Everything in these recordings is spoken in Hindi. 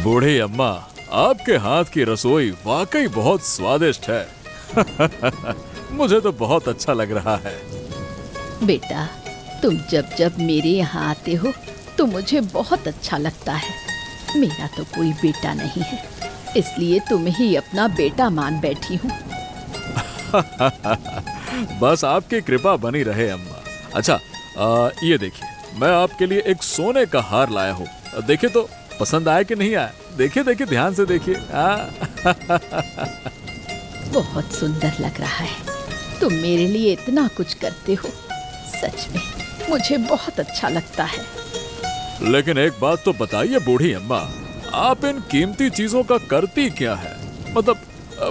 बूढ़ी अम्मा, आपके हाथ की रसोई वाकई बहुत स्वादिष्ट है। मुझे तो बहुत अच्छा लग रहा है। बेटा, तुम जब जब मेरे यहाँ आते हो तो मुझे बहुत अच्छा लगता है। मेरा तो कोई बेटा नहीं है, इसलिए तुम्हें ही अपना बेटा मान बैठी हूँ। बस आपकी कृपा बनी रहे अम्मा। अच्छा, ये देखिए, मैं आपके लिए एक सोने का हार लाया हूँ। देखिए तो पसंद आया कि नहीं आया? देखिए देखिए, ध्यान से देखिए। बहुत सुंदर लग रहा है। तुम मेरे लिए इतना कुछ करते हो, सच में मुझे बहुत अच्छा लगता है। लेकिन एक बात तो बताइए बूढ़ी अम्मा, आप इन कीमती चीजों का करती क्या है? मतलब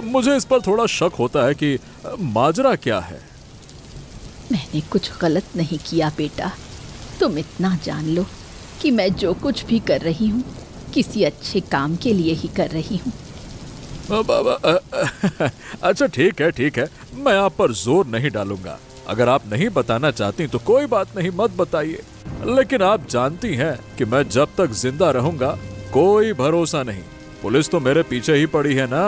मुझे इस पर थोड़ा शक होता है कि माजरा क्या है। मैंने कुछ गलत नहीं किया बेटा। तुम इतना जान लो कि मैं जो कुछ भी कर रही हूँ किसी अच्छे काम के लिए ही कर रही हूँ। अच्छा ठीक है, मैं आप पर जोर नहीं डालूंगा। अगर आप नहीं बताना चाहती तो कोई बात नहीं, मत बताइए। लेकिन आप जानती हैं कि मैं जब तक जिंदा रहूंगा कोई भरोसा नहीं। पुलिस तो मेरे पीछे ही पड़ी है ना।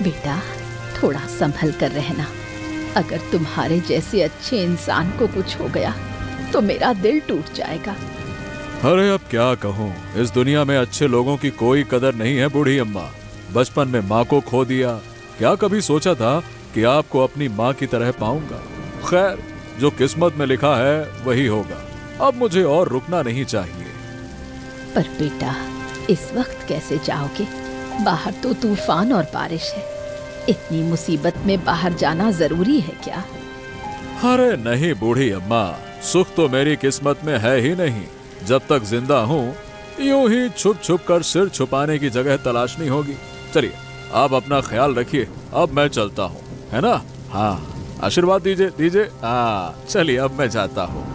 बेटा, थोड़ा संभल कर रहना। अगर तुम्हारे जैसे अच्छे इंसान को कुछ हो गया तो मेरा दिल टूट जाएगा। अरे अब क्या कहूँ, इस दुनिया में अच्छे लोगों की कोई कदर नहीं है बूढ़ी अम्मा। बचपन में माँ को खो दिया, क्या कभी सोचा था कि आपको अपनी माँ की तरह पाऊंगा? खैर, जो किस्मत में लिखा है वही होगा। अब मुझे और रुकना नहीं चाहिए। पर बेटा, इस वक्त कैसे जाओगे? बाहर तो तूफान और बारिश है। इतनी मुसीबत में बाहर जाना जरूरी है क्या? अरे नहीं बूढ़ी अम्मा, सुख तो मेरी किस्मत में है ही नहीं। जब तक जिंदा हूँ यूं ही छुप छुप कर सिर छुपाने की जगह तलाशनी होगी। चलिए, आप अपना ख्याल रखिए, अब मैं चलता हूँ, है ना? हाँ, आशीर्वाद दीजिए। हाँ चलिए, अब मैं जाता हूँ।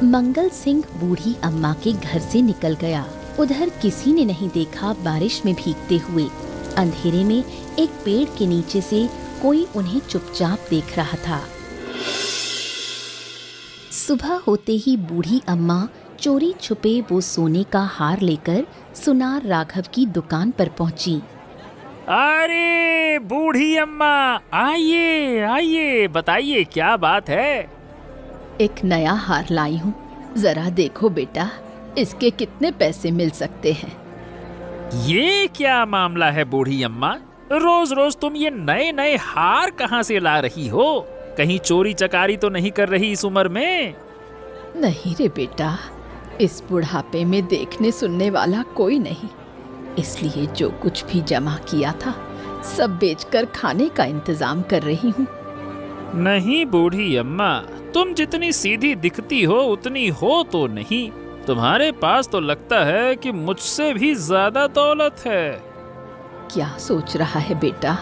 मंगल सिंह बूढ़ी अम्मा के घर से निकल गया। उधर किसी ने नहीं देखा बारिश में भीगते हुए। अंधेरे में एक पेड़ के नीचे से कोई उन्हें चुपचाप देख रहा था। सुबह होते ही बूढ़ी अम्मा चोरी छुपे वो सोने का हार लेकर सुनार राघव की दुकान पर पहुंची। अरे बूढ़ी अम्मा, आइए आइए, बताइए क्या बात है? एक नया हार लाई हूँ, जरा देखो बेटा, इसके कितने पैसे मिल सकते हैं? ये क्या मामला है बूढ़ी अम्मा? रोज रोज तुम ये नए नए हार कहाँ से ला रही हो? कहीं चोरी चकारी तो नहीं कर रही इस उम्र में? नहीं रे बेटा, इस बुढ़ापे में देखने सुनने वाला कोई नहीं, इसलिए जो कुछ भी जमा किया था सब बेचकर खाने का इंतजाम कर रही हूँ। नहीं बूढ़ी अम्मा, तुम जितनी सीधी दिखती हो उतनी हो तो नहीं। तुम्हारे पास तो लगता है कि मुझसे भी ज्यादा दौलत है। क्या सोच रहा है बेटा?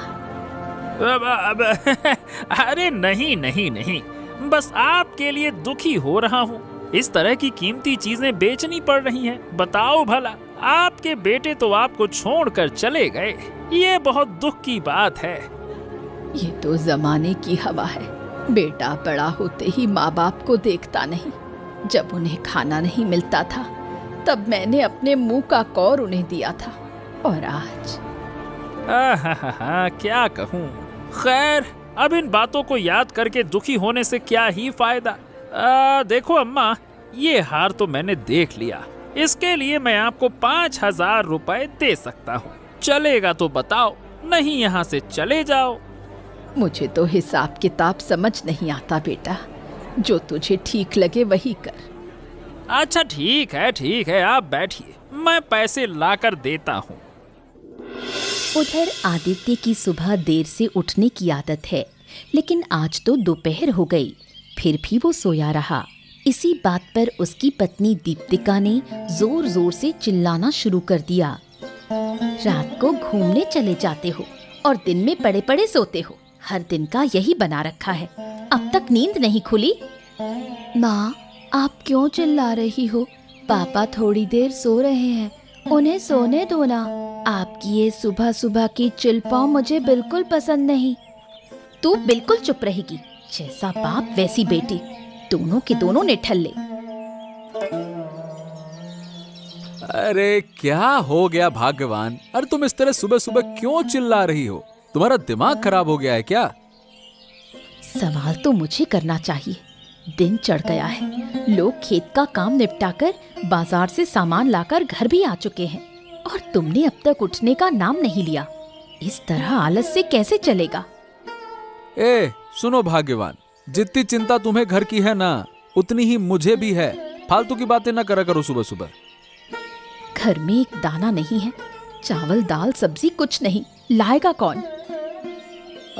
अरे नहीं, बस आपके लिए दुखी हो रहा हूँ। इस तरह की कीमती चीजें बेचनी पड़ रही हैं। बताओ भला, आपके बेटे तो आपको छोड़कर चले गए, ये बहुत दुख की बात है। ये तो जमाने की हवा है। बेटा बड़ा होते ही माँ बाप को देखता नहीं। जब उन्हें खाना नहीं मिलता था तब मैंने अपने मुंह का कौर उन्हें दिया था, और आज क्या कहूँ। खैर, अब इन बातों को याद करके दुखी होने से क्या ही फायदा। देखो अम्मा, ये हार तो मैंने देख लिया। इसके लिए मैं आपको 5,000 रुपए दे सकता हूँ। चलेगा तो बताओ, नहीं यहाँ से चले जाओ। मुझे तो हिसाब किताब समझ नहीं आता बेटा, जो तुझे ठीक लगे वही कर। अच्छा ठीक है, आप बैठिए, मैं पैसे लाकर देता हूँ। उधर आदित्य की सुबह देर से उठने की आदत है, लेकिन आज तो दोपहर हो गई, फिर भी वो सोया रहा। इसी बात पर उसकी पत्नी दीप्तिका ने जोर जोर से चिल्लाना शुरू कर दिया। रात को घूमने चले जाते हो और दिन में पड़े पड़े सोते हो। हर दिन का यही बना रखा है। अब तक नींद नहीं खुली? माँ, आप क्यों चिल्ला रही हो? पापा थोड़ी देर सो रहे हैं, उन्हें सोने दो ना। आपकी ये सुबह सुबह की चिल्पाव मुझे बिल्कुल पसंद नहीं। तू बिल्कुल चुप रहेगी। जैसा बाप वैसी बेटी, दोनों के दोनों निठल्ले। अरे क्या हो गया भाग्यवान? अरे तुम इस तरह सुबह सुबह क्यों चिल्ला रही हो? तुम्हारा दिमाग खराब हो गया है क्या? सवाल तो मुझे करना चाहिए। दिन चढ़ गया है, लोग खेत का काम निपटाकर बाजार से सामान लाकर घर भी आ चुके हैं और तुमने अब तक उठने का नाम नहीं लिया। इस तरह आलस से कैसे चलेगा? ए सुनो भाग्यवान, जितनी चिंता तुम्हें घर की है ना, उतनी ही मुझे भी है। फालतू की बातें ना करा करो सुबह सुबह। घर में एक दाना नहीं है, चावल दाल सब्जी कुछ नहीं, लाएगा कौन?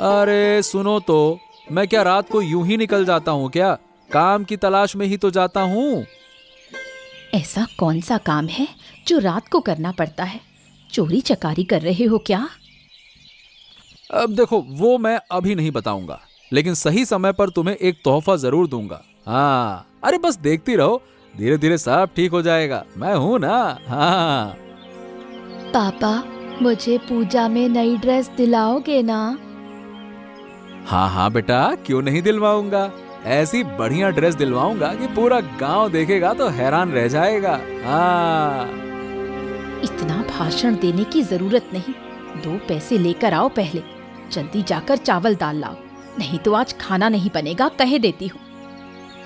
अरे सुनो तो, मैं क्या रात को यूं ही निकल जाता हूँ क्या? काम की तलाश में ही तो जाता हूँ। ऐसा कौन सा काम है जो रात को करना पड़ता है? चोरी चकारी कर रहे हो क्या? अब देखो, वो मैं अभी नहीं बताऊंगा, लेकिन सही समय पर तुम्हें एक तोहफा जरूर दूंगा। हाँ, अरे बस देखती रहो, धीरे धीरे सब ठीक हो जाएगा। मैं हूं ना। हाँ पापा, मुझे पूजा में नई ड्रेस दिलाओगे ना? हाँ हाँ बेटा, क्यों नहीं दिलवाऊंगा। ऐसी बढ़िया ड्रेस दिलवाऊंगा कि पूरा गांव देखेगा तो हैरान रह जाएगा। हाँ। इतना भाषण देने की जरूरत नहीं। 2 पैसे लेकर आओ पहले। जल्दी जाकर चावल दाल लाओ, नहीं तो आज खाना नहीं बनेगा, कह देती हूँ।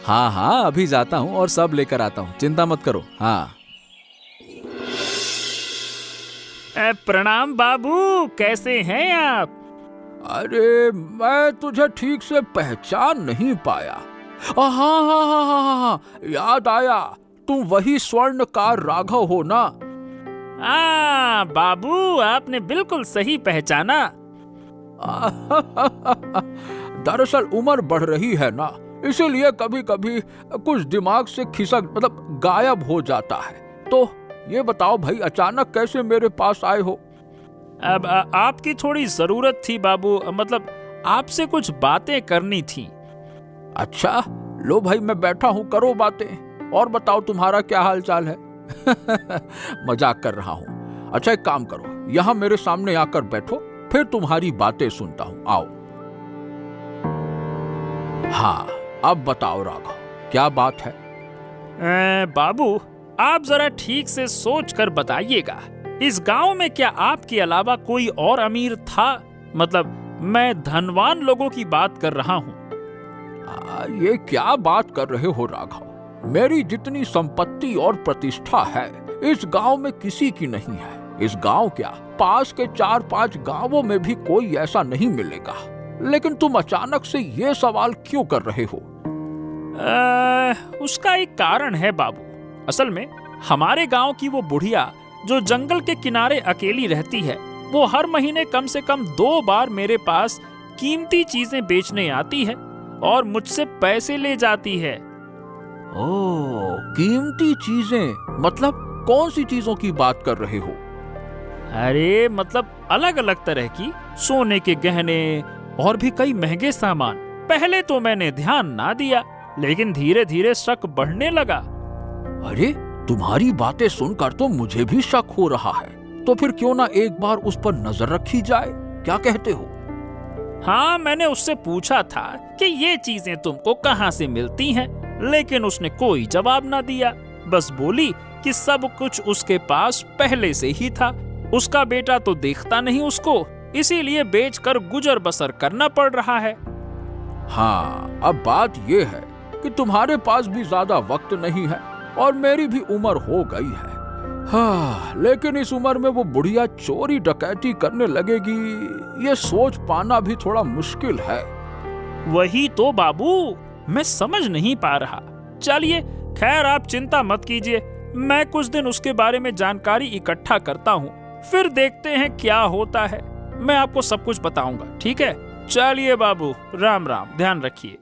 हाँ हाँ, अभी जाता हूँ और सब लेकर आता हूँ, चिंता मत करो। हाँ। प्रणाम बाबू, कैसे हैं आप? अरे मैं तुझे ठीक से पहचान नहीं पाया। हाँ हाँ हाँ हाँ हाँ, याद आया, तुम वही स्वर्णकार राघव हो ना? बाबू, आपने बिल्कुल सही पहचाना। दरअसल उम्र बढ़ रही है ना, इसीलिए कभी कभी कुछ दिमाग से खिसक गायब हो जाता है। तो ये बताओ भाई, अचानक कैसे मेरे पास आए हो? अब आपकी थोड़ी जरूरत थी बाबू, मतलब आपसे कुछ बातें करनी थी। अच्छा, लो भाई मैं बैठा हूँ, करो बातें। और बताओ तुम्हारा क्या हाल चाल है? मजाक कर रहा हूँ। अच्छा एक काम करो, यहाँ मेरे सामने आकर बैठो, फिर तुम्हारी बातें सुनता हूँ। आओ। हाँ, अब बताओ राघव, क्या बात है? बाबू, आप जरा ठीक से सोच कर बताइएगा, इस गांव में क्या आपके अलावा कोई और अमीर था? मतलब मैं धनवान लोगों की बात कर रहा हूँ। ये क्या बात कर रहे हो राघव? मेरी जितनी संपत्ति और प्रतिष्ठा है इस गांव में किसी की नहीं है। इस गांव क्या, पास के 4-5 गांवों में भी कोई ऐसा नहीं मिलेगा। लेकिन तुम अचानक से ये सवाल क्यों कर रहे हो? उसका एक कारण है बाबू। असल में हमारे गांव की वो बुढ़िया जो जंगल के किनारे अकेली रहती है, वो हर महीने कम से कम 2 बार मेरे पास कीमती चीजें बेचने आती है और मुझसे पैसे ले जाती है। ओह, कीमती चीजें? मतलब कौन सी चीजों की बात कर रहे हो? अरे मतलब अलग अलग तरह की सोने के गहने और भी कई महंगे सामान। पहले तो मैंने ध्यान ना दिया, लेकिन धीरे धीरे शक बढ़ने लगा। अरे तुम्हारी बातें सुनकर तो मुझे भी शक हो रहा है। तो फिर क्यों ना एक बार उस पर नजर रखी जाए, क्या कहते हो? हाँ, मैंने उससे पूछा था कि ये चीजें तुमको कहाँ से मिलती हैं, लेकिन उसने कोई जवाब ना दिया। बस बोली कि सब कुछ उसके पास पहले से ही था, उसका बेटा तो देखता नहीं उसको, इसीलिए बेचकर गुजर बसर करना पड़ रहा है। हाँ, अब बात ये है कि तुम्हारे पास भी ज्यादा वक्त नहीं है और मेरी भी उम्र हो गई है। हाँ, लेकिन इस उम्र में वो बुढ़िया चोरी डकैती करने लगेगी, ये सोच पाना भी थोड़ा मुश्किल है। वही तो बाबू, मैं समझ नहीं पा रहा। चलिए खैर, आप चिंता मत कीजिए, मैं कुछ दिन उसके बारे में जानकारी इकट्ठा करता हूँ, फिर देखते हैं क्या होता है। मैं आपको सब कुछ बताऊंगा, ठीक है? चलिए बाबू, राम राम, ध्यान रखिए।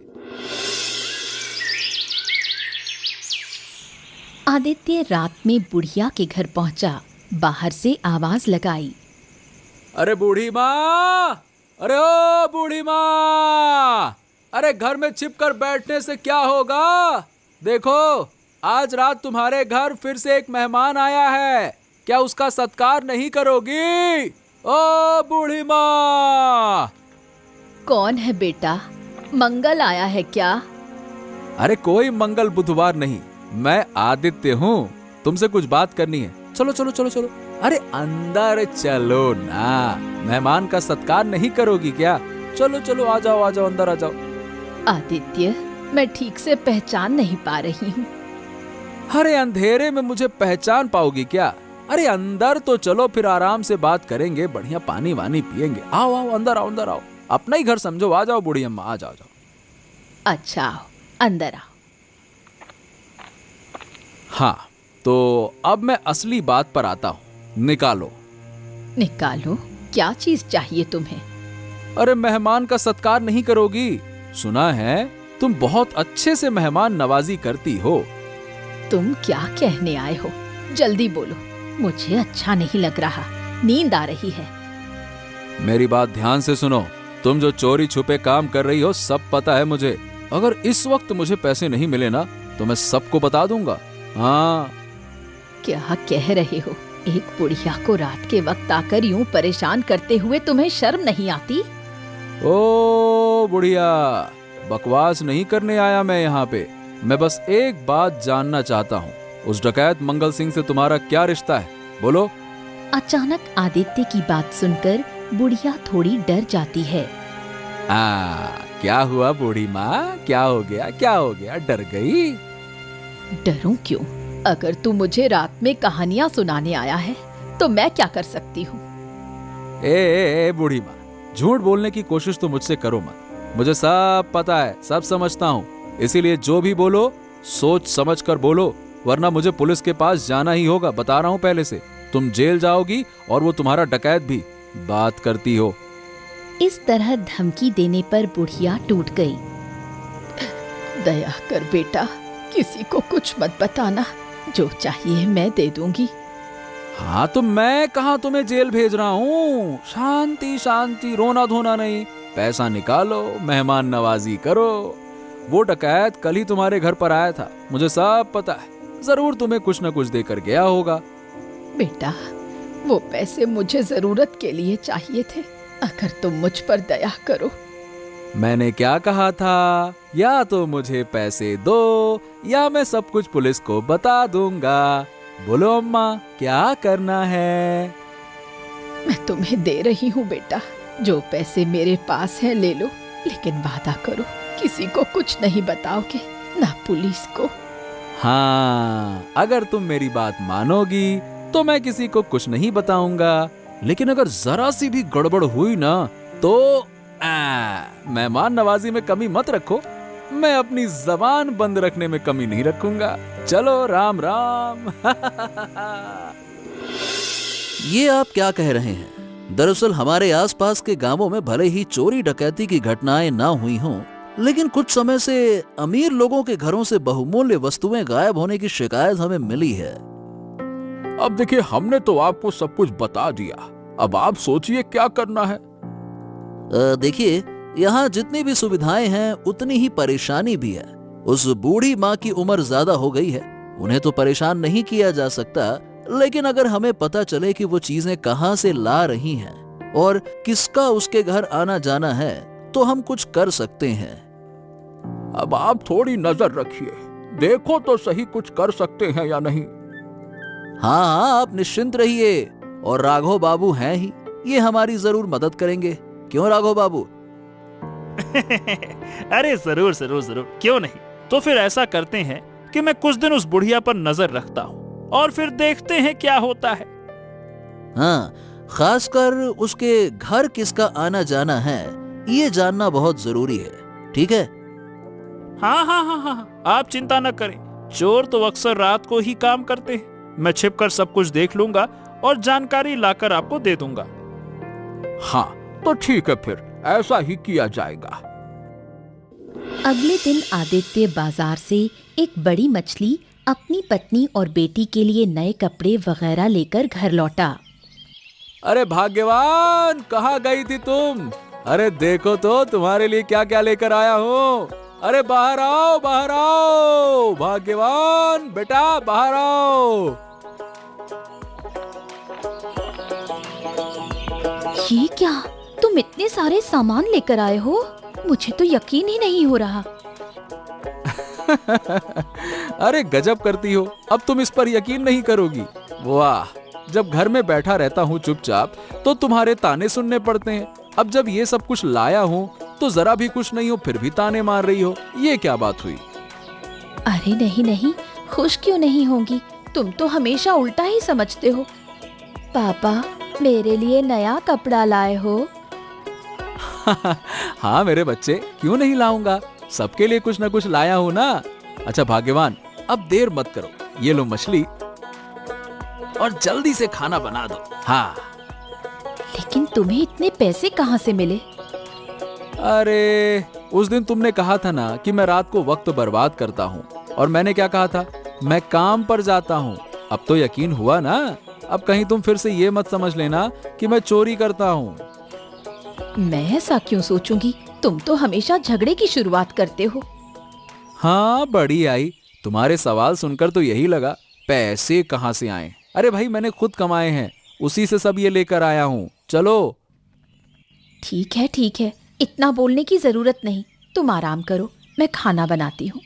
आदित्य रात में बुढ़िया के घर पहुंचा। बाहर से आवाज लगाई, अरे बूढ़ी माँ, अरे ओ बूढ़ी माँ, अरे घर में छिपकर बैठने से क्या होगा? देखो, आज रात तुम्हारे घर फिर से एक मेहमान आया है, क्या उसका सत्कार नहीं करोगी? ओ बूढ़ी माँ। कौन है बेटा? मंगल आया है क्या? अरे कोई मंगल बुधवार नहीं, मैं आदित्य हूँ, तुमसे कुछ बात करनी है। चलो चलो चलो चलो। अरे अंदर चलो ना, मेहमान का सत्कार नहीं करोगी क्या? चलो चलो आ जाओ अंदर आ जाओ। आदित्य, मैं ठीक से पहचान नहीं पा रही हूँ। अरे अंधेरे में मुझे पहचान पाओगी क्या? अरे अंदर तो चलो, फिर आराम से बात करेंगे, बढ़िया पानी वानी पियेंगे। आओ आओ अंदर आओ, अपना ही घर समझो। आ जाओ बूढ़ी अम्मा, आ जाओ। अच्छा आओ, अंदर आओ। हाँ, तो अब मैं असली बात पर आता हूँ। निकालो। निकालो? क्या चीज चाहिए तुम्हें? अरे मेहमान का सत्कार नहीं करोगी? सुना है तुम बहुत अच्छे से मेहमान नवाजी करती हो। तुम क्या कहने आए हो? जल्दी बोलो, मुझे अच्छा नहीं लग रहा, नींद आ रही है। मेरी बात ध्यान से सुनो। तुम जो चोरी छुपे काम कर रही हो सब पता है मुझे। अगर इस वक्त मुझे पैसे नहीं मिले ना तो मैं सबको बता दूंगा। हाँ। क्या कह रहे हो? एक बुढ़िया को रात के वक्त आकर यूं परेशान करते हुए तुम्हें शर्म नहीं आती? ओ बुढ़िया, बकवास नहीं करने आया मैं यहाँ पे। मैं बस एक बात जानना चाहता हूँ, उस डकैत मंगल सिंह से तुम्हारा क्या रिश्ता है? बोलो। अचानक आदित्य की बात सुनकर बुढ़िया थोड़ी डर जाती है। क्या हुआ बूढ़ी माँ? क्या हो गया? डर गई? डरूं क्यों? अगर तू मुझे रात में कहानियां सुनाने आया है तो मैं क्या कर सकती हूँ? ए बूढ़ी माँ, झूठ बोलने की कोशिश तो मुझसे करो मत। मुझे सब पता है, सब समझता हूँ। इसीलिए जो भी बोलो सोच समझ कर बोलो, वरना मुझे पुलिस के पास जाना ही होगा। बता रहा हूँ पहले से। तुम जेल जाओगी और वो तुम्हारा डकैत भी। बात करती हो। इस तरह धमकी देने पर बुढ़िया टूट गई। दया कर बेटा, किसी को कुछ मत बताना, जो चाहिए मैं दे दूंगी। हाँ तो मैं कहाँ तुम्हें जेल भेज रहा हूँ। शांति शांति, रोना धोना नहीं। पैसा निकालो, मेहमान नवाजी करो। वो डकैत कल ही तुम्हारे घर पर आया था, मुझे सब पता है। जरूर तुम्हें कुछ न कुछ देकर गया होगा। बेटा, वो पैसे मुझे जरूरत के लिए चाहिए थे। अगर तुम मुझ पर दया करो। मैंने क्या कहा था? या तो मुझे पैसे दो या मैं सब कुछ पुलिस को बता दूंगा। बोलो अम्मा, क्या करना है? मैं तुम्हें दे रही हूँ बेटा, जो पैसे मेरे पास हैं ले लो, लेकिन वादा करो किसी को कुछ नहीं बताओगे, ना पुलिस को। हाँ, अगर तुम मेरी बात मानोगी तो मैं किसी को कुछ नहीं बताऊंगा। लेकिन अगर जरा सी भी गड़बड़ हुई ना तो मेहमान नवाजी में कमी मत रखो। मैं अपनी जबान बंद रखने में कमी नहीं रखूंगा। चलो राम राम। ये आप क्या कह रहे हैं? दरअसल हमारे आसपास के गांवों में भले ही चोरी डकैती की घटनाएं ना हुई हों, लेकिन कुछ समय से अमीर लोगों के घरों से बहुमूल्य वस्तुएं गायब होने की शिकायत हमें मिली है। अब देखिए, हमने तो आपको सब कुछ बता दिया, अब आप सोचिए क्या करना है। देखिए, यहाँ जितनी भी सुविधाएं हैं उतनी ही परेशानी भी है। उस बूढ़ी माँ की उम्र ज्यादा हो गई है, उन्हें तो परेशान नहीं किया जा सकता, लेकिन अगर हमें पता चले कि वो चीजें कहाँ से ला रही हैं और किसका उसके घर आना जाना है तो हम कुछ कर सकते हैं। अब आप थोड़ी नजर रखिए, देखो तो सही कुछ कर सकते हैं या नहीं। हाँ, आप निश्चिंत रहिए, और राघव बाबू हैं ही, ये हमारी जरूर मदद करेंगे। क्यों राघव बाबू? अरे जरूर जरूर जरूर, क्यों नहीं। तो फिर ऐसा करते हैं कि मैं कुछ दिन उस बुढ़िया पर नजर रखता हूँ और फिर देखते हैं क्या होता है। हाँ, खासकर उसके घर किसका आना जाना है ये जानना बहुत जरूरी है। ठीक है? हाँ हाँ हाँ हाँ, आप चिंता न करें। चोर तो अक्सर रात को ही काम करते हैं। मैं छिपकर सब कुछ देख लूंगा और जानकारी लाकर आपको दे दूंगा। हाँ तो ठीक है, फिर ऐसा ही किया जाएगा। अगले दिन आदित्य बाजार से एक बड़ी मछली अपनी पत्नी और बेटी के लिए नए कपड़े वगैरह लेकर घर लौटा। अरे भाग्यवान, कहाँ गई थी तुम? अरे देखो तो तुम्हारे लिए क्या क्या लेकर आया हूँ। अरे बाहर आओ, बाहर आओ। भाग्यवान बेटा, बाहर आओ। ये क्या? तुम इतने सारे सामान लेकर आए हो? मुझे तो यकीन ही नहीं हो रहा। अरे गजब करती हो, अब तुम इस पर यकीन नहीं करोगी। वाह, जब घर में बैठा रहता हूँ चुपचाप तो तुम्हारे ताने सुनने पड़ते हैं। अब जब ये सब कुछ लाया हूँ तो जरा भी खुश नहीं हो, फिर भी ताने मार रही हो। ये क्या बात हुई? अरे नहीं नहीं, खुश क्यों नहीं होंगी? तुम तो हमेशा उल्टा ही समझते हो। पापा, मेरे लिए नया कपड़ा लाए हो? हाँ मेरे बच्चे, क्यों नहीं लाऊंगा, सबके लिए कुछ ना कुछ लाया हूँ ना। अच्छा भाग्यवान, अब देर मत करो, ये लो मछली और जल्दी से खाना बना दो। हाँ। लेकिन तुम्हें इतने पैसे कहाँ से मिले? अरे उस दिन तुमने कहा था ना कि मैं रात को वक्त बर्बाद करता हूँ, और मैंने क्या कहा था, मैं काम पर जाता हूँ। अब तो यकीन हुआ ना। अब कहीं तुम फिर से ये मत समझ लेना कि मैं चोरी करता हूँ। मैं ऐसा क्यों सोचूंगी? तुम तो हमेशा झगड़े की शुरुआत करते हो। हाँ बड़ी आई, तुम्हारे सवाल सुनकर तो यही लगा पैसे कहाँ से आए। अरे भाई, मैंने खुद कमाए हैं, उसी से सब ये लेकर आया हूँ। चलो। ठीक है, इतना बोलने की जरूरत नहीं। तुम आराम करो, मैं खाना बनाती हूँ।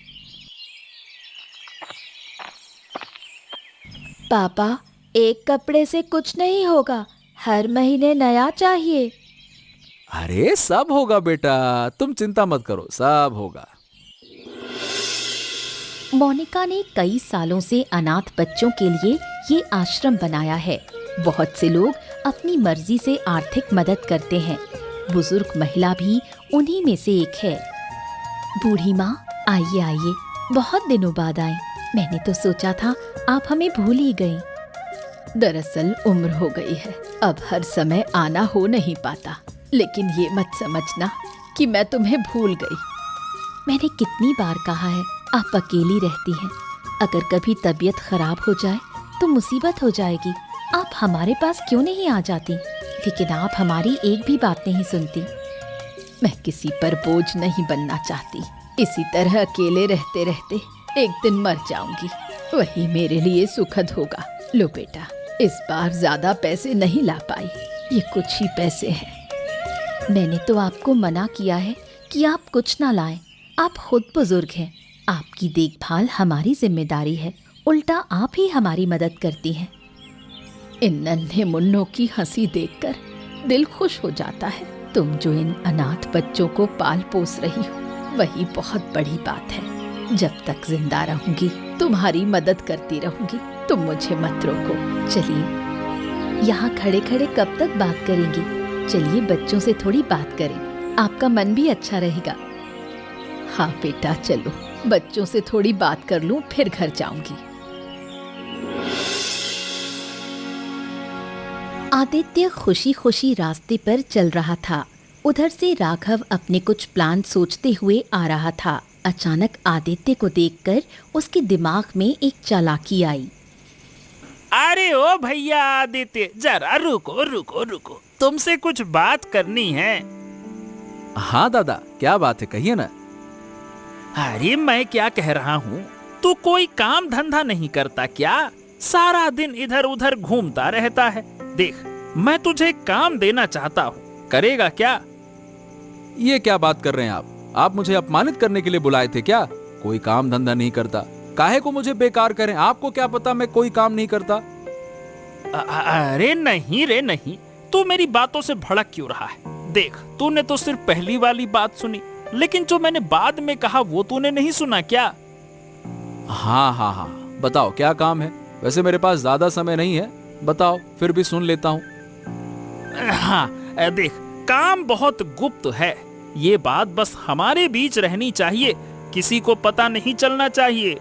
पापा, एक कपड़े से कुछ नहीं होगा, हर महीने नया चाहिए। अरे सब होगा बेटा, तुम चिंता मत करो, सब होगा। मोनिका ने कई सालों से अनाथ बच्चों के लिए ये आश्रम बनाया है। बहुत से लोग अपनी मर्जी से आर्थिक मदद करते हैं। बुजुर्ग महिला भी उन्हीं में से एक है। बूढ़ी माँ, आइए आइए, बहुत दिनों बाद आए। मैंने तो सोचा था आप हमें भूल ही गई। दरअसल उम्र हो गई है, अब हर समय आना हो नहीं पाता। लेकिन ये मत समझना कि मैं तुम्हें भूल गई। मैंने कितनी बार कहा है, आप अकेली रहती हैं। अगर कभी तबीयत खराब हो जाए तो मुसीबत हो जाएगी। आप हमारे पास क्यों नहीं आ जाती? लेकिन आप हमारी एक भी बात नहीं सुनती। मैं किसी पर बोझ नहीं बनना चाहती। इसी तरह अकेले रहते रहते एक दिन मर जाऊंगी, वही मेरे लिए सुखद होगा। लो बेटा, इस बार ज्यादा पैसे नहीं ला पाई, ये कुछ ही पैसे हैं। मैंने तो आपको मना किया है कि आप कुछ ना लाएं। आप खुद बुजुर्ग हैं, आपकी देखभाल हमारी जिम्मेदारी है। उल्टा आप ही हमारी मदद करती हैं। इन नन्हे मुन्नों की हंसी देखकर दिल खुश हो जाता है। तुम जो इन अनाथ बच्चों को पाल पोस रही हो, वही बहुत बड़ी बात है। जब तक जिंदा रहूंगी तुम्हारी मदद करती रहूंगी। तुम मुझे मत रोको। चलिए, यहाँ खड़े खड़े कब तक बात करेंगी? चलिए बच्चों से थोड़ी बात करें, आपका मन भी अच्छा रहेगा। हाँ बेटा, चलो बच्चों से थोड़ी बात कर लूं, फिर घर जाऊंगी। आदित्य खुशी खुशी रास्ते पर चल रहा था। उधर से राघव अपने कुछ प्लान सोचते हुए आ रहा था। अचानक आदित्य को देखकर उसके दिमाग में एक चालाकी आई। अरे ओ भैया आदित्य, जरा रुको रुको रुको, तुमसे कुछ बात करनी है। हाँ दादा, क्या बात है, कहिए ना। अरे मैं क्या कह रहा हूँ, तू कोई काम धंधा नहीं करता क्या? सारा दिन इधर उधर घूमता रहता है। देख, मैं तुझे काम देना चाहता हूँ, करेगा क्या? ये क्या बात कर रहे हैं आप मुझे अपमानित करने के लिए बुलाए थे क्या? कोई काम धंधा नहीं करता, काहे को मुझे बेकार करें? आपको क्या पता मैं कोई काम नहीं करता? अरे नहीं रे नहीं, तू मेरी बातों से भड़क क्यों रहा है? देख, तूने तो सिर्फ पहली वाली बात सुनी, लेकिन जो मैंने बाद में कहा वो तूने नहीं सुना क्या? हाँ, बताओ क्या काम है? वैसे मेरे पास ज्यादा समय नहीं है, बताओ, फिर भी सुन लेता हूँ। हाँ देख, काम बहुत गुप्त है। ये बात बस हमारे बीच रहनी चाहिए, किसी को पता नहीं चलना चाहिए।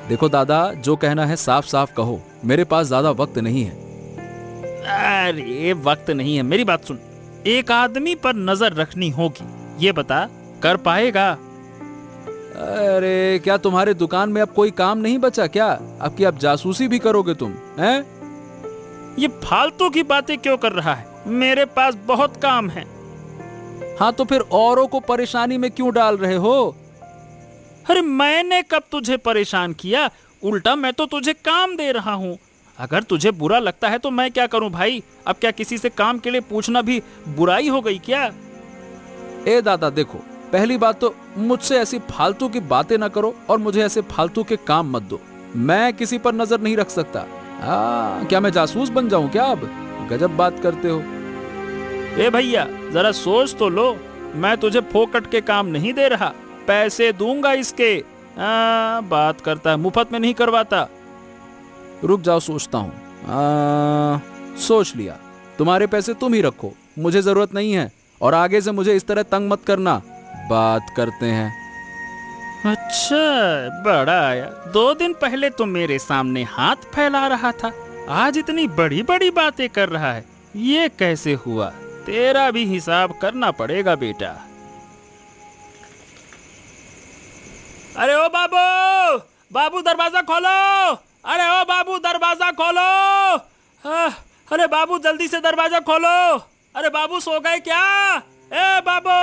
देखो दादा, जो कहना है साफ साफ कहो, मेरे पास ज्यादा वक्त नहीं है। अरे वक्त नहीं है, मेरी बात सुन। एक आदमी पर नजर रखनी होगी, ये बता कर पाएगा? अरे क्या तुम्हारे दुकान में अब कोई काम नहीं बचा क्या? अब की अब जासूसी भी करोगे तुम, हैं? ये फालतू की बातें क्यों कर रहा है? मेरे पास बहुत काम है। हाँ तो फिर औरों को परेशानी में क्यों डाल रहे हो? अरे मैंने कब तुझे परेशान किया? उल्टा मैं तो तुझे काम दे रहा हूँ। अगर तुझे बुरा लगता है तो मैं क्या करूं भाई? अब क्या किसी से काम के लिए पूछना भी बुराई हो गई क्या? ए दादा देखो, पहली बात तो मुझसे ऐसी फालतू की बातें ना करो और मुझे ऐसे फालतू के काम मत दो। मैं किसी पर नजर नहीं रख सकता, क्या मैं जासूस बन जाऊं क्या? अब गजब बात करते हो। ए भैया, जरा सोच तो लो, मैं तुझे फोकट के काम नहीं दे रहा, पैसे दूंगा इसके। बात करता है, मुफ्त में नहीं करवाता। रुक जाओ, सोचता हूँ। सोच लिया, तुम्हारे पैसे तुम ही रखो, मुझे जरूरत नहीं है, और आगे से मुझे इस तरह तंग मत करना। बात करते हैं। अच्छा, बड़ा आया। 2 दिन पहले तो मेरे सामने हाथ फैला रहा था, आज इतनी बड़ी बड़ी बातें कर रहा है। ये कैसे हुआ? तेरा भी हिसाब करना पड़ेगा बेटा। अरे ओ बाबू, बाबू दरवाजा खोलो! अरे ओ बाबू, दरवाजा खोलो! अरे बाबू, जल्दी से दरवाजा खोलो! अरे बाबू, सो गए क्या? ए बाबू!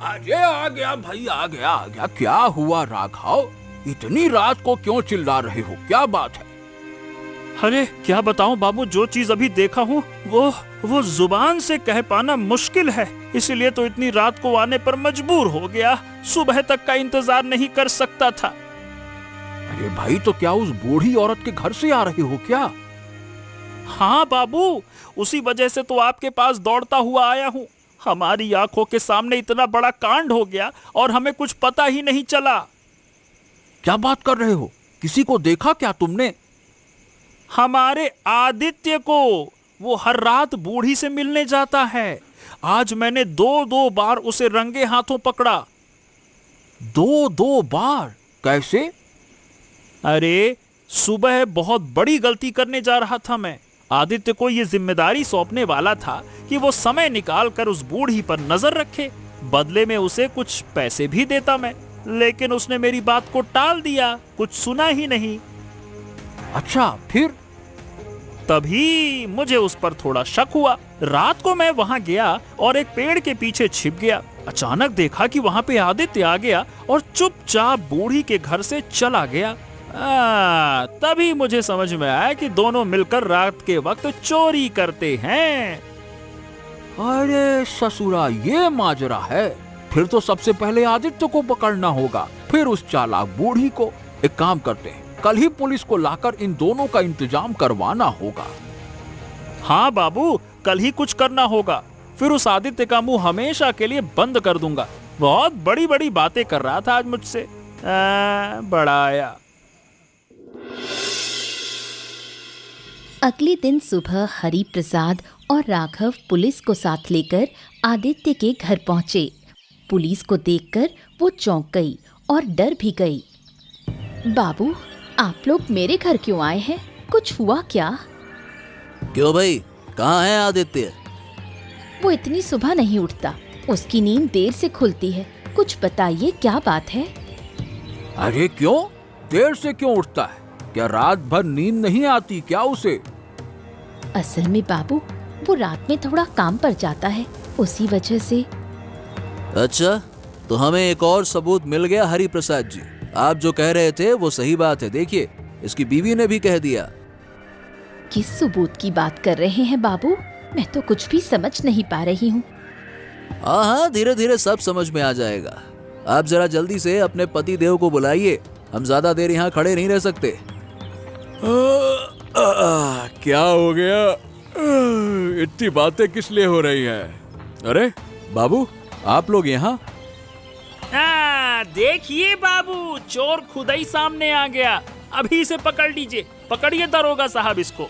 अरे आ गया भाई, आ गया। क्या हुआ राघव? इतनी रात को क्यों चिल्ला रहे हो? क्या बात है? अरे क्या बताऊं बाबू, जो चीज अभी देखा हूँ वो जुबान से कह पाना मुश्किल है, इसलिए तो इतनी रात को आने पर मजबूर हो गया। सुबह तक का इंतजार नहीं कर सकता था। अरे भाई, तो क्या उस बूढ़ी औरत के घर से आ रहे हो क्या? हाँ बाबू, उसी वजह से तो आपके पास दौड़ता हुआ आया हूँ। हमारी आंखों के सामने इतना बड़ा कांड हो गया और हमें कुछ पता ही नहीं चला। क्या बात कर रहे हो? किसी को देखा क्या तुमने? हमारे आदित्य को। वो हर रात बूढ़ी से मिलने जाता है। आज मैंने 2 बार उसे रंगे हाथों पकड़ा। 2 बार? कैसे? अरे सुबह बहुत बड़ी गलती करने जा रहा था मैं। आदित्य को यह जिम्मेदारी सौंपने वाला था कि वो समय निकाल कर उस बूढ़ी पर नजर रखे, बदले में उसे कुछ पैसे भी देता मैं, लेकिन उसने मेरी बात को टाल दिया, कुछ सुना ही नहीं। अच्छा, फिर? तभी मुझे उस पर थोड़ा शक हुआ। रात को मैं वहां गया और एक पेड़ के पीछे छिप गया। अचानक देखा कि वहां पे आदित्य आ गया और चुपचाप बूढ़ी के घर से चला गया। तभी मुझे समझ में आया कि दोनों मिलकर रात के वक्त चोरी करते हैं। अरे ससुरा, ये माजरा है। फिर तो सबसे पहले आदित्य को पकड़ना होगा, फिर उस चालाक बूढ़ी को। एक काम करते हैं, कल ही पुलिस को लाकर इन दोनों का इंतजाम करवाना होगा। हाँ बाबू, कल ही कुछ करना होगा, फिर उस आदित्य का मुंह हमेशा के लिए बंद कर दूंगा। बहुत बड़ी बड़ी बातें कर रहा था आज मुझसे। बड़ा आया। अगले दिन सुबह हरि प्रसाद और राघव पुलिस को साथ लेकर आदित्य के घर पहुंचे। पुलिस को देखकर वो चौंक गई और डर भी गई। बाबू, आप लोग मेरे घर क्यों आए हैं? कुछ हुआ क्या? क्यों भाई, कहाँ है आदित्य? वो इतनी सुबह नहीं उठता, उसकी नींद देर से खुलती है। कुछ बताइए, क्या बात है? अरे क्यों? देर से क्यों उठता है? क्या रात भर नींद नहीं आती क्या उसे? असल में बाबू, वो रात में थोड़ा काम पर जाता है, उसी वजह से। अच्छा, तो हमें एक और सबूत मिल गया हरि प्रसाद जी। आप जो कह रहे थे वो सही बात है। देखिए, इसकी बीवी ने भी कह दिया। किस सबूत की बात कर रहे हैं बाबू? मैं तो कुछ भी समझ नहीं पा रही हूँ। हाँ, धीरे धीरे सब समझ में आ जाएगा। आप जरा जल्दी से अपने पति देव को बुलाइए, हम ज्यादा देर यहाँ खड़े नहीं रह सकते। क्या हो गया? इतनी बातें किस लिए हो रही हैं? अरे बाबू, आप लोग यहाँ? देखिए बाबू, चोर खुद ही सामने आ गया। अभी इसे पकड़ लीजिए, पकड़िए दरोगा साहब इसको।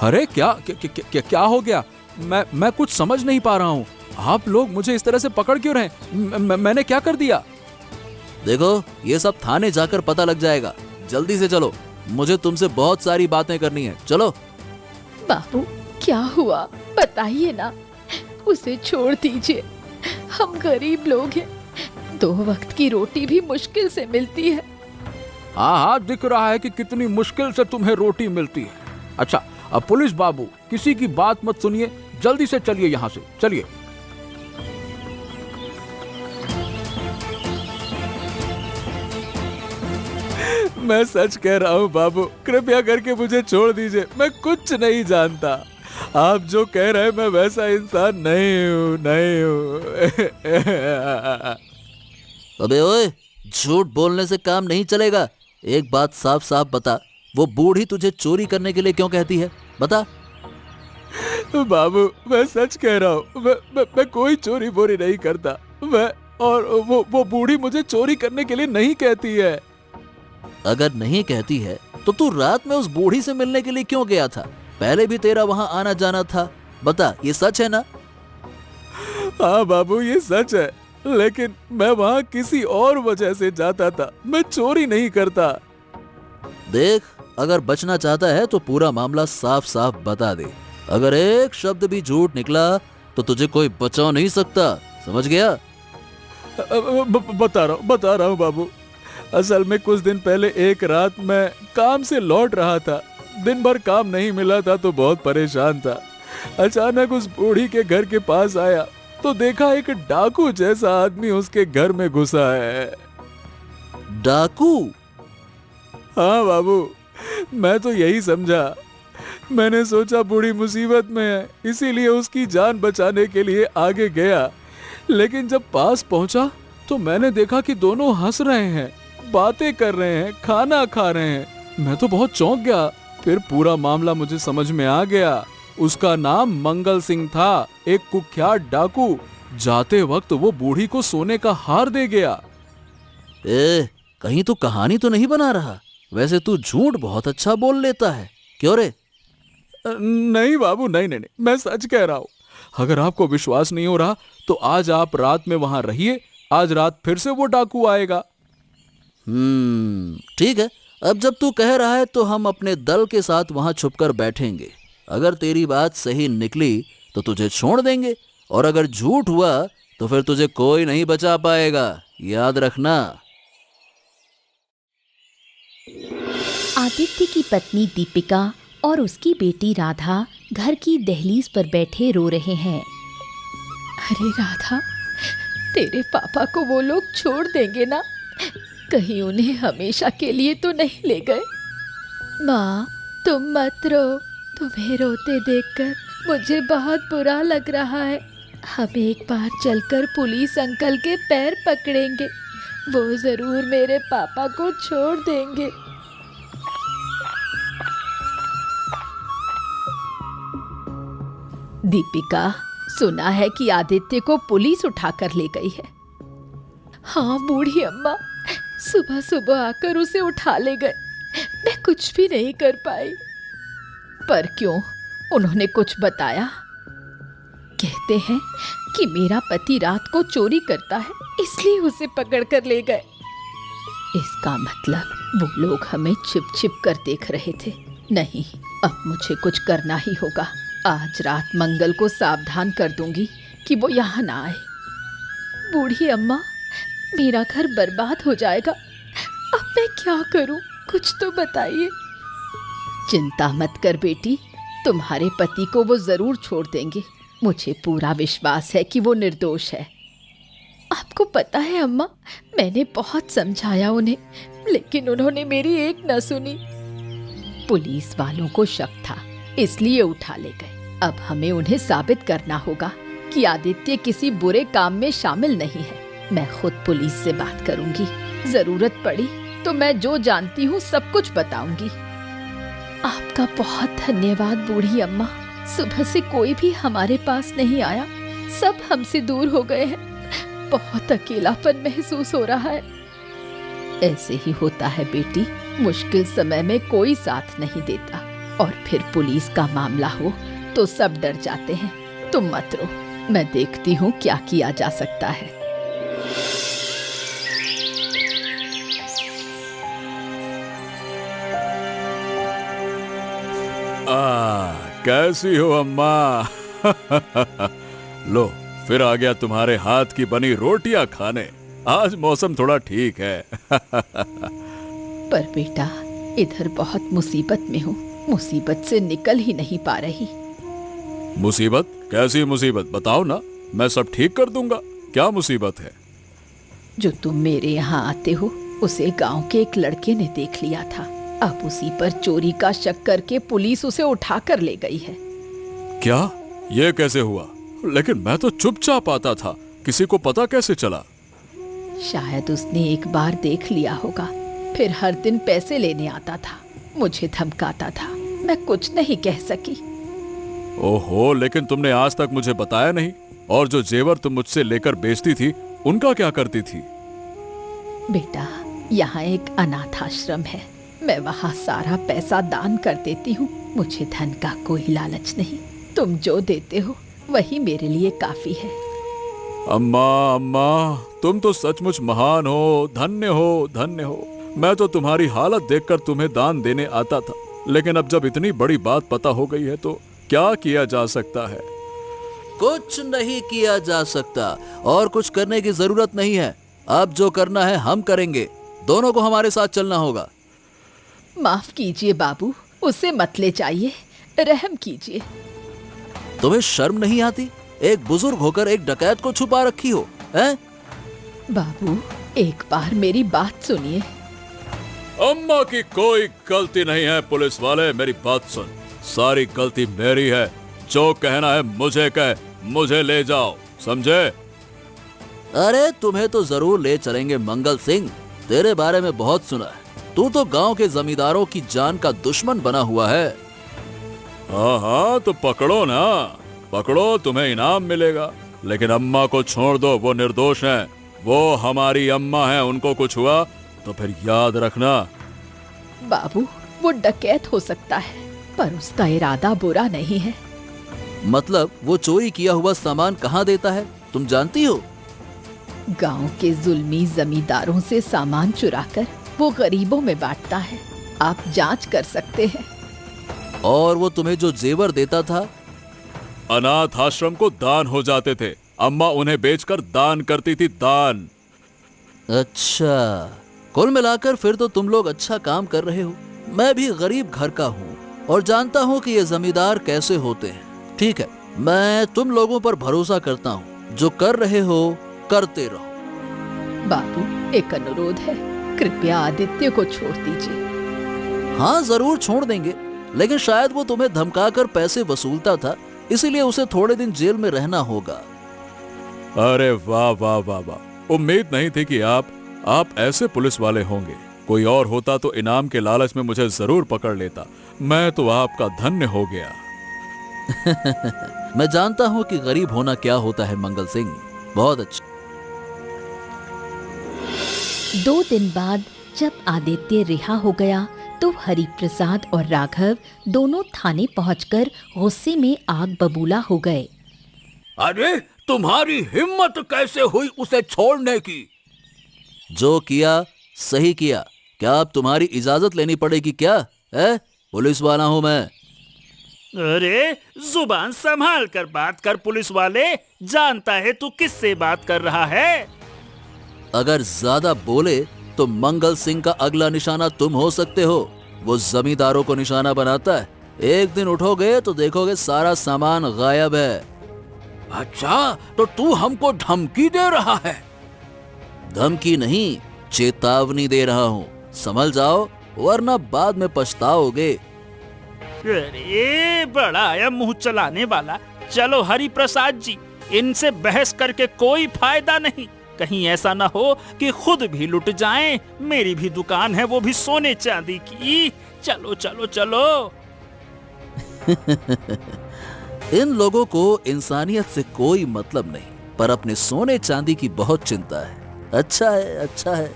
अरे क्या हो गया? मैं कुछ समझ नहीं पा रहा हूँ। आप लोग मुझे इस तरह से पकड़ क्यों रहे? मैंने क्या कर दिया? देखो, ये सब थाने जाकर पता लग जाएगा। जल्दी से चलो, मुझे तुमसे बहुत सारी बातें करनी है। चलो। बाबू, क्या हुआ बताइए ना। उसे छोड़ दीजिए, हम गरीब लोग हैं, 2 वक्त की रोटी भी मुश्किल से मिलती है। हाँ, दिख रहा है कि कितनी मुश्किल से तुम्हें रोटी मिलती है। अच्छा, अब पुलिस बाबू, किसी की बात मत सुनिए, जल्दी से चलिए यहाँ से, चलिए। मैं सच कह रहा हूँ बाबू, कृपया करके मुझे छोड़ दीजिए। मैं कुछ नहीं जानता। आप जो कह रहे हैं, मैं वैसा इंसान नहीं हूँ। अबे ओए, झूठ बोलने से काम नहीं चलेगा। एक बात साफ साफ बता, वो बूढ़ी तुझे चोरी करने के लिए क्यों कहती है, बता। बाबू मैं सच कह रहा हूँ, मैं कोई चोरी बोरी नहीं करता। मैं और वो बूढ़ी मुझे चोरी करने के लिए नहीं कहती है। अगर नहीं कहती है तो तू रात में उस बूढ़ी से मिलने के लिए क्यों गया था? पहले भी तेरा वहां आना जाना था, बता, ये सच है ना? हाँ बाबू ये सच है, लेकिन मैं वहाँ किसी और वजह से जाता था, मैं चोरी नहीं करता। देख, अगर बचना चाहता है तो पूरा मामला साफ साफ बता दे। अगर एक शब्द भी झूठ निकला तो तुझे कोई बचा नहीं सकता, समझ गया? बता रहा हूँ बाबू। असल में कुछ दिन पहले एक रात मैं काम से लौट रहा था, दिन भर काम नहीं मिला था तो बहुत परेशान था। अचानक उस बूढ़ी के घर के पास आया तो देखा एक डाकू जैसा आदमी उसके घर में घुसा है। डाकू? हाँ बाबू, मैं तो यही समझा। मैंने सोचा बूढ़ी मुसीबत में है, इसीलिए उसकी जान बचाने के लिए आगे गया। लेकिन जब पास पहुंचा तो मैंने देखा कि दोनों हंस रहे हैं, बातें कर रहे हैं, खाना खा रहे हैं। मैं तो बहुत चौंक गया। फिर पूरा मामला मुझे समझ में आ गया। उसका नाम मंगल सिंह था, एक कुख्यात डाकू। जाते वक्त वो बूढ़ी को सोने का हार दे गया। कहीं तू कहानी तो नहीं बना रहा? वैसे तू झूठ बहुत अच्छा बोल लेता है, क्यों रे? नहीं बाबू, नहीं, मैं सच कह रहा हूँ। अगर आपको विश्वास नहीं हो रहा तो आज आप रात में वहां रहिए, आज रात फिर से वो डाकू आएगा। ठीक है, अब जब तू कह रहा है तो हम अपने दल के साथ वहां छुपकर बैठेंगे। अगर तेरी बात सही निकली तो तुझे छोड़ देंगे, और अगर झूठ हुआ तो फिर तुझे कोई नहीं बचा पाएगा, याद रखना। आदित्य की पत्नी दीपिका और उसकी बेटी राधा घर की दहलीज पर बैठे रो रहे हैं। अरे राधा, तेरे पापा को वो लोग छोड़ देंगे ना? कहीं उन्हें हमेशा के लिए तो नहीं ले गए? माँ तुम मत रो, तुम्हें रोते देखकर मुझे बहुत बुरा लग रहा है। हम एक बार चलकर पुलिस अंकल के पैर पकड़ेंगे, वो जरूर मेरे पापा को छोड़ देंगे। दीपिका, सुना है कि आदित्य को पुलिस उठाकर ले गई है। हाँ बूढ़ी अम्मा, सुबह सुबह आकर उसे उठा ले गए। मैं कुछ भी नहीं कर पाई। पर क्यों, उन्होंने कुछ बताया? कहते हैं कि मेरा पति रात को चोरी करता है, इसलिए उसे पकड़ कर ले गए। इसका मतलब वो लोग हमें छिप छिप कर देख रहे थे। नहीं, अब मुझे कुछ करना ही होगा। आज रात मंगल को सावधान कर दूंगी कि वो यहाँ ना आए। बूढ़ी अम्मा, मेरा घर बर्बाद हो जाएगा। अब मैं क्या करूं? कुछ तो बताइए। चिंता मत कर बेटी, तुम्हारे पति को वो जरूर छोड़ देंगे। मुझे पूरा विश्वास है कि वो निर्दोष है। आपको पता है अम्मा, मैंने बहुत समझाया उन्हें, लेकिन उन्होंने मेरी एक न सुनी। पुलिस वालों को शक था, इसलिए उठा ले गए। अब हमें उन्हें साबित करना होगा कि आदित्य किसी बुरे काम में शामिल नहीं है। मैं खुद पुलिस से बात करूंगी। जरूरत पड़ी तो मैं जो जानती हूँ सब कुछ बताऊंगी। आपका बहुत धन्यवाद बूढ़ी अम्मा। सुबह से कोई भी हमारे पास नहीं आया, सब हमसे दूर हो गए हैं। बहुत अकेलापन महसूस हो रहा है। ऐसे ही होता है बेटी, मुश्किल समय में कोई साथ नहीं देता, और फिर पुलिस का मामला हो तो सब डर जाते हैं। तुम मत रो, मैं देखती हूँ क्या किया जा सकता है। कैसी हो अम्मा? लो, फिर आ गया तुम्हारे हाथ की बनी रोटियां खाने। आज मौसम थोड़ा ठीक है। पर बेटा, इधर बहुत मुसीबत में हूँ, मुसीबत से निकल ही नहीं पा रही। मुसीबत? कैसी मुसीबत? बताओ ना, मैं सब ठीक कर दूंगा। क्या मुसीबत है? जो तुम मेरे यहाँ आते हो, उसे गांव के एक लड़के ने देख लिया था। अब उसी पर चोरी का शक करके पुलिस उसे उठा कर ले गई है। क्या? ये कैसे हुआ? लेकिन मैं तो चुपचाप आता था, किसी को पता कैसे चला? शायद उसने एक बार देख लिया होगा, फिर हर दिन पैसे लेने आता था। मुझे धमकाता था। मैं कुछ नहीं कह सकी। ओहो, लेकिन तुमने आज तक मुझे बताया नहीं। और जो जेवर तुम मुझसे लेकर बेचती थी, उनका क्या करती थी? बेटा, यहाँ एक अनाथ आश्रम है, मैं वहाँ सारा पैसा दान कर देती हूँ। मुझे धन का कोई लालच नहीं। तुम जो देते हो वही मेरे लिए काफी है। अम्मा, अम्मा, तुम तो सचमुच महान हो, धन्य हो, धन्य हो। मैं तो तुम्हारी हालत देखकर तुम्हें दान देने आता था, लेकिन अब जब इतनी बड़ी बात पता हो गई है तो क्या किया जा सकता है? कुछ नहीं किया जा सकता और कुछ करने की जरूरत नहीं है। अब जो करना है हम करेंगे। दोनों को हमारे साथ चलना होगा। माफ कीजिए बाबू, उसे मत ले जाइए, रहम कीजिए। तुम्हें शर्म नहीं आती? एक बुजुर्ग होकर एक डकैत को छुपा रखी हो, हैं? बाबू, एक बार मेरी बात सुनिए। अम्मा की कोई गलती नहीं है। पुलिस वाले, मेरी बात सुन। सारी गलती मेरी है। जो कहना है मुझे कह, मुझे ले जाओ, समझे? अरे तुम्हें तो जरूर ले चलेंगे मंगल सिंह। तेरे बारे में बहुत सुना है। तू तो गांव के जमींदारों की जान का दुश्मन बना हुआ है। हाँ हाँ, तो पकड़ो ना, पकड़ो, तुम्हें इनाम मिलेगा। लेकिन अम्मा को छोड़ दो, वो निर्दोष हैं। वो हमारी अम्मा हैं, उनको कुछ हुआ तो फिर याद रखना। बाबू, वो डकैत हो सकता है, पर उसका इरादा बुरा नहीं है। मतलब वो चोरी किया हुआ सामान कहाँ देता है, तुम जानती हो? गांव के जुल्मी जमींदारों से सामान चुराकर वो गरीबों में बांटता है। आप जांच कर सकते हैं। और वो तुम्हें जो जेवर देता था? अनाथ आश्रम को दान हो जाते थे। अम्मा उन्हें बेचकर दान करती थी, दान। अच्छा, कुल मिलाकर फिर तो तुम लोग अच्छा काम कर रहे हो। मैं भी गरीब घर का हूँ और जानता हूँ कि ये जमींदार कैसे होते हैं। ठीक है, मैं तुम लोगों पर भरोसा करता हूँ। जो कर रहे हो करते रहो। बाबू, एक अनुरोध है, कृपया आदित्य को छोड़ दीजिए। हाँ, जरूर छोड़ देंगे, लेकिन शायद वो तुम्हें धमकाकर पैसे वसूलता था, इसीलिए उसे थोड़े दिन जेल में रहना होगा। अरे वाह वाह वाह वाह, उम्मीद नहीं थी कि आप ऐसे पुलिस वाले होंगे। कोई और होता तो इनाम के लालच में मुझे जरूर पकड़ लेता। मैं तो आपका धन्य हो गया। मैं जानता हूँ कि गरीब होना क्या होता है मंगल सिंह। बहुत अच्छा। 2 दिन बाद जब आदित्य रिहा हो गया तो हरिप्रसाद और राघव दोनों थाने पहुंचकर गुस्से में आग बबूला हो गए। अरे तुम्हारी हिम्मत कैसे हुई उसे छोड़ने की? जो किया सही किया। क्या अब तुम्हारी इजाजत लेनी पड़ेगी क्या? है? पुलिस वाला हूँ मैं। अरे जुबान संभाल कर बात कर पुलिस वाले, जानता है तू किससे बात कर रहा है? अगर ज्यादा बोले तो मंगल सिंह का अगला निशाना तुम हो सकते हो। वो जमींदारों को निशाना बनाता है। एक दिन उठोगे तो देखोगे सारा सामान गायब है। अच्छा, तो तू हमको धमकी दे रहा है? धमकी नहीं, चेतावनी दे रहा हूँ। संभल जाओ वरना बाद में पछताओगे। अरे बड़ा आया मुंह चलाने वाला। चलो हरिप्रसाद जी, इनसे बहस करके कोई फायदा नहीं। कहीं ऐसा ना हो कि खुद भी लुट जाएं। मेरी भी दुकान है, वो भी सोने चांदी की। चलो चलो चलो। इन लोगों को इंसानियत से कोई मतलब नहीं, पर अपने सोने चांदी की बहुत चिंता है। अच्छा है, अच्छा है।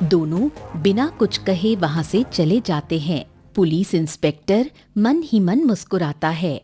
दोनों बिना कुछ कहे वहां से चले जाते हैं। पुलिस इंस्पेक्टर मन ही मन मुस्कुराता है।